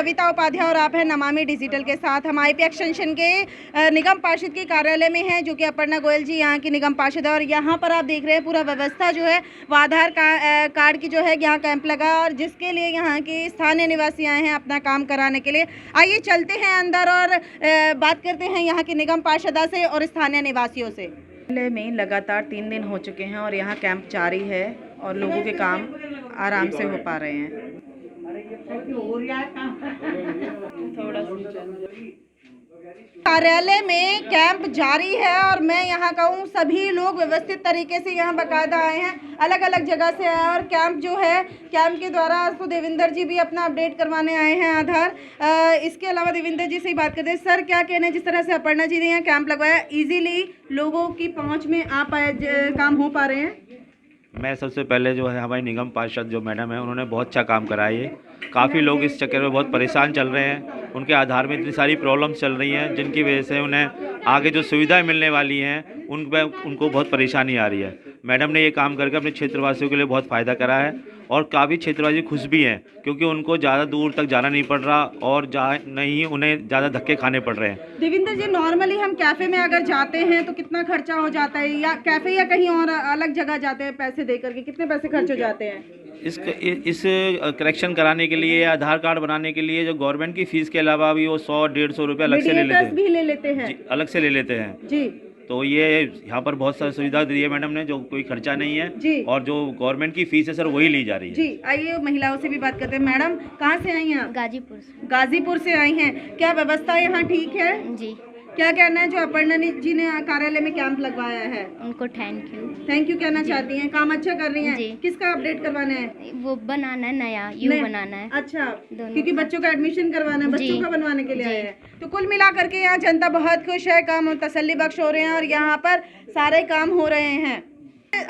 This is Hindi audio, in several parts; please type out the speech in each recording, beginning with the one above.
कविता उपाध्याय और आप हैं नमामि डिजिटल के साथ। हम आईपी एक्सटेंशन के निगम पार्षद के कार्यालय में हैं, जो कि अपर्णा गोयल जी यहाँ की निगम पार्षद है। और यहाँ पर आप देख रहे हैं पूरा व्यवस्था जो है वो आधार कार्ड की जो है यहाँ कैंप लगा, और जिसके लिए यहाँ के स्थानीय निवासी आए हैं अपना काम कराने के लिए। आइए चलते हैं अंदर और बात करते हैं यहाँ की निगम पार्षदा से और स्थानीय निवासियों से। जिले में लगातार 3 दिन हो चुके हैं और यहाँ कैंप जारी है और लोगों के काम आराम से हो पा रहे हैं। कार्यालय में कैंप जारी है और मैं यहाँ कहूँ सभी लोग व्यवस्थित तरीके से यहाँ बाकायदा आए हैं, अलग अलग जगह से आए और कैंप जो है कैंप के द्वारा आज तो देविंदर जी भी अपना अपडेट करवाने आए हैं आधार। इसके अलावा देविंदर जी से ही बात करते हैं। सर, क्या कहना है, जिस तरह से अपर्णा जी ने यहाँ कैंप लगवाया, इजीली लोगों की पहुँच में आप काम हो पा रहे हैं? मैं सबसे पहले जो है हमारी निगम पार्षद जो मैडम है, उन्होंने बहुत अच्छा काम करा है। काफ़ी लोग इस चक्कर में बहुत परेशान चल रहे हैं, उनके आधार में इतनी सारी प्रॉब्लम्स चल रही हैं जिनकी वजह से उन्हें आगे जो सुविधाएं मिलने वाली हैं उनको बहुत परेशानी आ रही है। मैडम ने ये काम करके अपने क्षेत्रवासियों के लिए बहुत फ़ायदा करा है और काफ़ी क्षेत्रवासी खुश भी हैं, क्योंकि उनको ज़्यादा दूर तक जाना नहीं पड़ रहा और नहीं उन्हें ज़्यादा धक्के खाने पड़ रहे हैं। देविंदर जी, नॉर्मली हम कैफ़े में अगर जाते हैं तो कितना खर्चा हो जाता है, या कैफ़े या कहीं और अलग जगह जाते हैं पैसे दे करके, कितने पैसे खर्च हो जाते हैं? इस करेक्शन कराने के लिए, आधार कार्ड बनाने के लिए जो गवर्नमेंट की फ़ीस के अलावा भी वो 100-150 रुपये अलग से ले लेते हैं। अलग से ले लेते हैं जी। तो ये यहाँ पर बहुत सारी सुविधा दी है मैडम ने, जो कोई खर्चा नहीं है जी। और जो गवर्नमेंट की फीस है सर वही ली जा रही है। जी, आइए महिलाओं से भी बात करते हैं। मैडम, कहाँ से आई हैं आप? गाजीपुर से आई हैं। क्या व्यवस्था यहाँ ठीक है? जी। क्या कहना है जो अपर्णा जी ने कार्यालय में कैंप लगवाया है? उनको थैंक यू कहना चाहती हैं। काम अच्छा कर रही हैं? जी। किसका अपडेट करवाना है? वो बनाना है, नया बनाना है। अच्छा, क्योंकि बच्चों का एडमिशन करवाना है, बच्चों का बनवाने के लिए आए हैं। तो कुल मिला करके यहाँ जनता बहुत खुश है, काम तसल्ली बख्श हो रहे हैं और यहाँ पर सारे काम हो रहे हैं।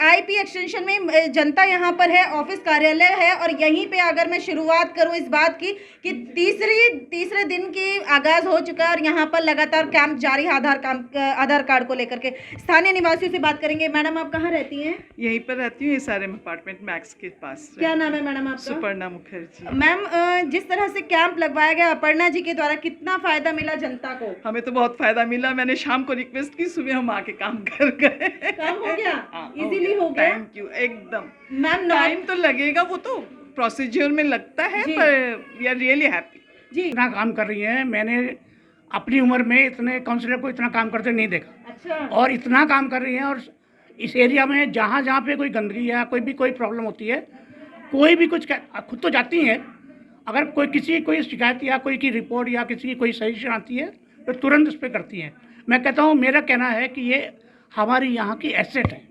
आईपी एक्सटेंशन में जनता यहाँ पर है, ऑफिस कार्यालय है और यहीं पे अगर मैं शुरुआत करूँ इस बात की कि तीसरे दिन की आगाज हो चुका है और यहाँ पर लगातार कैंप जारी है आधार कार्ड को लेकर के। स्थानीय निवासियों से बात करेंगे। मैडम, आप कहाँ रहती हैं? यहीं पर रहती हूँ, SRM अपार्टमेंट मैक्स के पास। क्या नाम है मैडम आपका? सुपर्णा मुखर्जी। मैम, जिस तरह से कैंप लगवाया गया अपर्णा जी के द्वारा, कितना फायदा मिला जनता को? हमें तो बहुत फायदा मिला। मैंने शाम को रिक्वेस्ट की, सुबह हम आके काम कर गए। काम हो गया? इजीली हो गया? Thank you. एकदम मैम, टाइम तो लगेगा, वो तो प्रोसीजर में लगता है, पर वी आर रियली हैप्पी। जी, इतना काम कर रही है, मैंने अपनी उम्र में इतने काउंसलर को इतना काम करते नहीं देखा। अच्छा। और इतना काम कर रही है और इस एरिया में जहाँ जहाँ पे कोई गंदगी या कोई प्रॉब्लम होती है, कोई भी कुछ खुद तो जाती हैं, अगर कोई शिकायत या कोई की रिपोर्ट या किसी की कोई सजेशन आती है तो तुरंत उस पर करती हैं। मैं कहता हूँ, मेरा कहना है कि ये हमारी यहाँ की एसेट है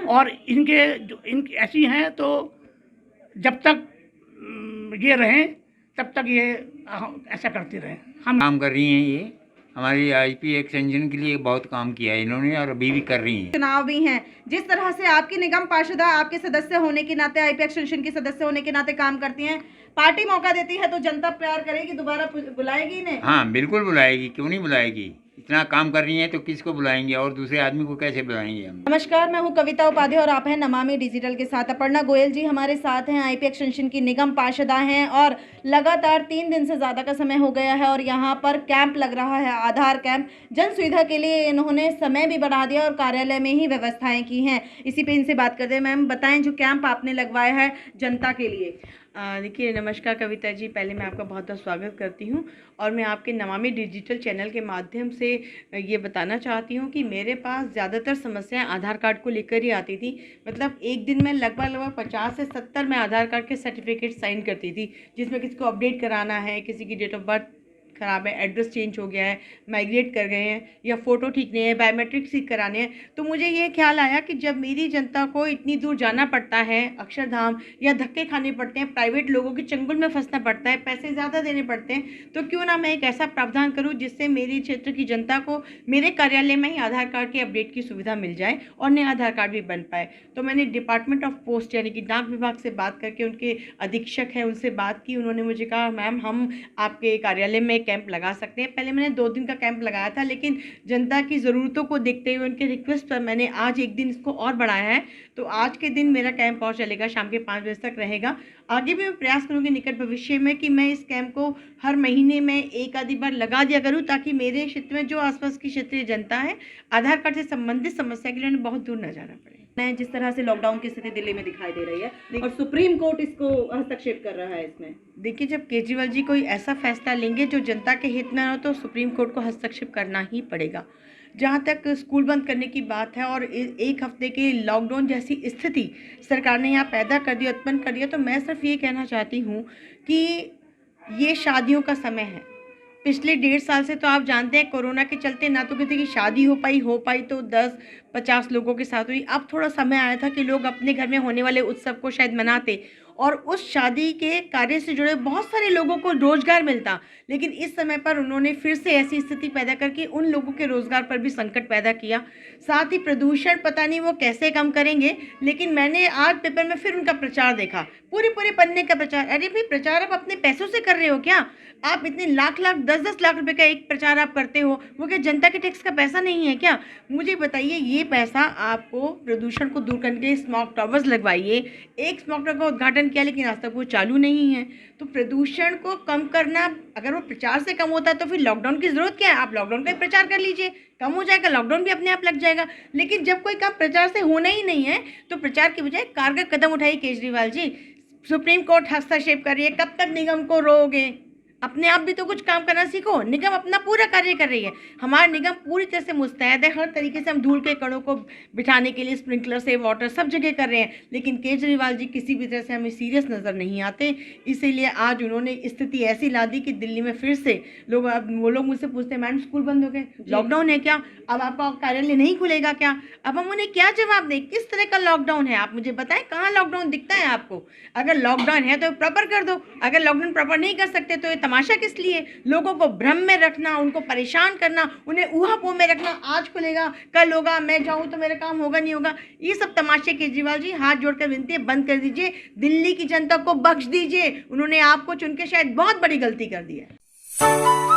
और इनकी ऐसी हैं तो जब तक ये रहें तब तक ये ऐसा करती रहें। हम काम कर रही हैं, ये हमारी आईपी एक्सटेंशन के लिए बहुत काम किया है इन्होंने और अभी भी कर रही हैं। चुनाव भी हैं, जिस तरह से आपकी निगम पार्षदा आपके सदस्य होने के नाते, आईपी एक्सटेंशन की सदस्य होने के नाते काम करती हैं, पार्टी मौका देती है तो जनता प्यार करेगी, दोबारा बुलाएगी इन्हें? हाँ बिल्कुल बुलाएगी, क्यों नहीं बुलाएगी। इतना काम कर रही हैं तो किसको बुलाएंगे और दूसरे आदमी को कैसे बुलाएंगे हम। नमस्कार, मैं हूं कविता उपाध्याय और आप हैं नमामि डिजिटल के साथ। अपर्णा गोयल जी हमारे साथ हैं, आईपी एक्सटेंशन की निगम पार्षदा हैं और लगातार 3 दिन से ज़्यादा का समय हो गया है और यहाँ पर कैंप लग रहा है, आधार कैंप। जन सुविधा के लिए इन्होंने समय भी बढ़ा दिया और कार्यालय में ही व्यवस्थाएं की हैं। इसी पे इनसे बात करते हैं। मैम, बताएं जो कैंप आपने लगवाया है जनता के लिए। देखिए, नमस्कार कविता जी, पहले मैं आपका बहुत बहुत स्वागत करती हूँ और मैं आपके नमामि डिजिटल चैनल के माध्यम से ये बताना चाहती हूँ कि मेरे पास ज़्यादातर समस्याएं आधार कार्ड को लेकर ही आती थी। मतलब एक दिन में लगभग 50 से 70 मैं आधार कार्ड के सर्टिफिकेट साइन करती थी, जिसमें किसी को अपडेट कराना है, किसी की डेट ऑफ बर्थ ख़राब है, एड्रेस चेंज हो गया है, माइग्रेट कर गए हैं या फ़ोटो ठीक नहीं है, बायोमेट्रिक ठीक कराने हैं। तो मुझे ये ख्याल आया कि जब मेरी जनता को इतनी दूर जाना पड़ता है, अक्षरधाम, या धक्के खाने पड़ते हैं, प्राइवेट लोगों के चंगुल में फंसना पड़ता है, पैसे ज़्यादा देने पड़ते हैं, तो क्यों ना मैं एक ऐसा प्रावधान करूँ जिससे मेरी क्षेत्र की जनता को मेरे कार्यालय में ही आधार कार्ड के अपडेट की सुविधा मिल जाए और नया आधार कार्ड भी बन पाए। तो मैंने डिपार्टमेंट ऑफ पोस्ट यानी कि डाक विभाग से बात करके, उनके अधीक्षक हैं उनसे बात की। उन्होंने मुझे कहा, मैम हम आपके कार्यालय में कैंप लगा सकते हैं। पहले मैंने 2 दिन का कैंप लगाया था, लेकिन जनता की ज़रूरतों को देखते हुए उनके रिक्वेस्ट पर मैंने आज 1 दिन इसको और बढ़ाया है। तो आज के दिन मेरा कैंप और चलेगा, शाम के 5 बजे तक रहेगा। आगे भी मैं प्रयास करूँगी निकट भविष्य में कि मैं इस कैंप को हर महीने में एक आधी बार लगा दिया करूँ, ताकि मेरे क्षेत्र में जो आसपास की क्षेत्रीय जनता है आधार कार्ड से संबंधित समस्या के लिए उन्हें बहुत दूर न जाना पड़े। जिस तरह से लॉकडाउन की स्थिति दिल्ली में दिखाई दे रही है और सुप्रीम कोर्ट इसको हस्तक्षेप कर रहा है इसमें। देखिए, जब केजरीवाल जी कोई ऐसा फैसला लेंगे जो जनता के हित में हो, तो सुप्रीम कोर्ट को हस्तक्षेप करना ही पड़ेगा। जहाँ तक स्कूल बंद करने की बात है और 1 हफ्ते के लॉकडाउन जैसी स्थिति सरकार ने यहाँ पैदा कर दी, उत्पन्न कर दिया, तो मैं सिर्फ ये कहना चाहती हूँ कि ये शादियों का समय है। पिछले 1.5 साल से तो आप जानते हैं कोरोना के चलते ना तो किसी की शादी हो पाई तो 10-50 लोगों के साथ हुई। अब थोड़ा समय आया था कि लोग अपने घर में होने वाले उत्सव को शायद मनाते और उस शादी के कार्य से जुड़े बहुत सारे लोगों को रोजगार मिलता, लेकिन इस समय पर उन्होंने फिर से ऐसी स्थिति पैदा करके उन लोगों के रोजगार पर भी संकट पैदा किया। साथ ही प्रदूषण पता नहीं वो कैसे कम करेंगे, लेकिन मैंने आज पेपर में फिर उनका प्रचार देखा, पूरे पन्ने का प्रचार। अरे भाई, प्रचार आप अपने पैसों से कर रहे हो क्या? आप इतने लाख 10-10 लाख रुपए का एक प्रचार आप करते हो, वो क्या जनता के टैक्स का पैसा नहीं है क्या? मुझे बताइए, ये पैसा आपको प्रदूषण को दूर करने के लिए स्मॉग टावर्स लगवाइए। एक स्मॉग टावर का उद्घाटन किया, लेकिन आज तक वो चालू नहीं है। तो प्रदूषण को कम करना अगर वो प्रचार से कम होता है तो फिर लॉकडाउन की ज़रूरत क्या है? आप लॉकडाउन का प्रचार कर लीजिए, कम हो जाएगा, लॉकडाउन भी अपने आप लग जाएगा। लेकिन जब कोई काम प्रचार से होना ही नहीं है तो प्रचार की बजाय कारगर कदम उठाइए केजरीवाल जी। सुप्रीम कोर्ट हस्तक्षेप करिए, कब तक निगम को रोगे? अपने आप भी तो कुछ काम करना सीखो। निगम अपना पूरा कार्य कर रही है, हमारा निगम पूरी तरह से मुस्तैद है। हर तरीके से हम धूल के कणों को बिठाने के लिए स्प्रिंकलर से वाटर सब जगह कर रहे हैं, लेकिन केजरीवाल जी किसी भी तरह से हमें सीरियस नज़र नहीं आते। इसीलिए आज उन्होंने स्थिति ऐसी ला दी कि दिल्ली में फिर से वो लोग मुझसे पूछते हैं, मैडम स्कूल बंद हो गए, लॉकडाउन है क्या, अब आपका कार्यालय नहीं खुलेगा क्या? अब हम उन्हें क्या जवाब दें? किस तरह का लॉकडाउन है? आप मुझे बताएं, कहाँ लॉकडाउन दिखता है आपको? अगर लॉकडाउन है तो प्रॉपर कर दो, अगर लॉकडाउन प्रॉपर नहीं कर सकते तो तमाशा किस लिए? लोगों को भ्रम में रखना, उनको परेशान करना, उन्हें ऊहापोह में रखना, आज खुलेगा कल होगा, मैं जाऊं तो मेरा काम होगा नहीं होगा, ये सब तमाशे केजरीवाल जी हाथ जोड़कर विनती है, बंद कर दीजिए। दिल्ली की जनता को बख्श दीजिए, उन्होंने आपको चुन के शायद बहुत बड़ी गलती कर दी है।